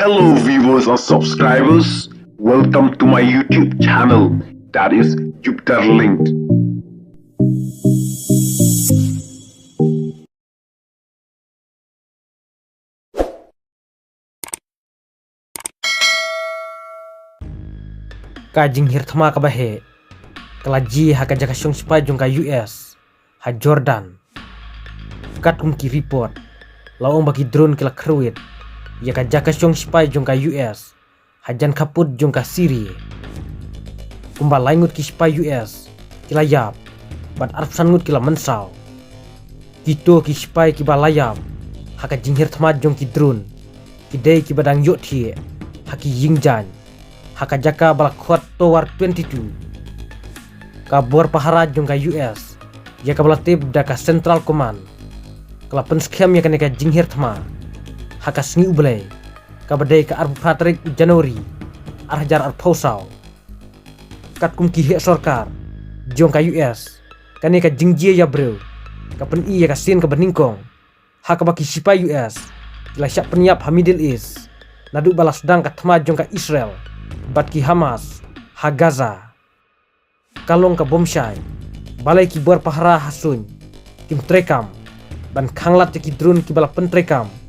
Hello viewers and subscribers, welcome to my YouTube channel, that is Jupiter Linked. Kajing hirtma kabahe kalaji haka jaka syong spy jong ka US ha Jordan katum ki report laong baki drone kila kruit ya ka jaka syong spy jong ka US hajan kaput jong ka Syria kumba laingut ki spy US kila yap bat arf sangut kila mensau kito ki spy ki balayam haka jing hirtma jong ki drone ki dei ki badang yot hi haki yingjan haka jaka balak kuat towar 22 kabur pahara jong ka US ya ka balatib da ka Central Command kala penskem ya ka jinghir thma haka sngi ublay ka badai ka arbu patrik Januari arhajar arpausau kat kum ki he sarkar jong ka US ka jingjie ya bro ka pen ya ka sin ka beningkong haka baki sipai US kila syak penyap ha Middle East nadu balas dang ka thma jong ka Israel bat ki Hamas ha Gaza kalong ka bomsyai balai ki buar pahara hasun kim trekam ban khanglat ki drone ki bala pentrekam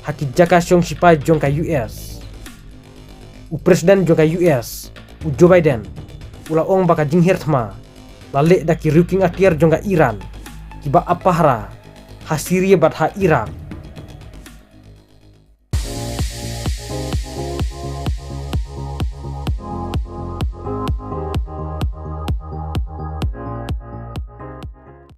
haki jaka syong sipai jong ka US u presiden jong ka US u Joe Biden ula ong baka jinghir thma lale da ki ruking atiar jong ka Iran ki ba apahara ha Syria bat ha Iraq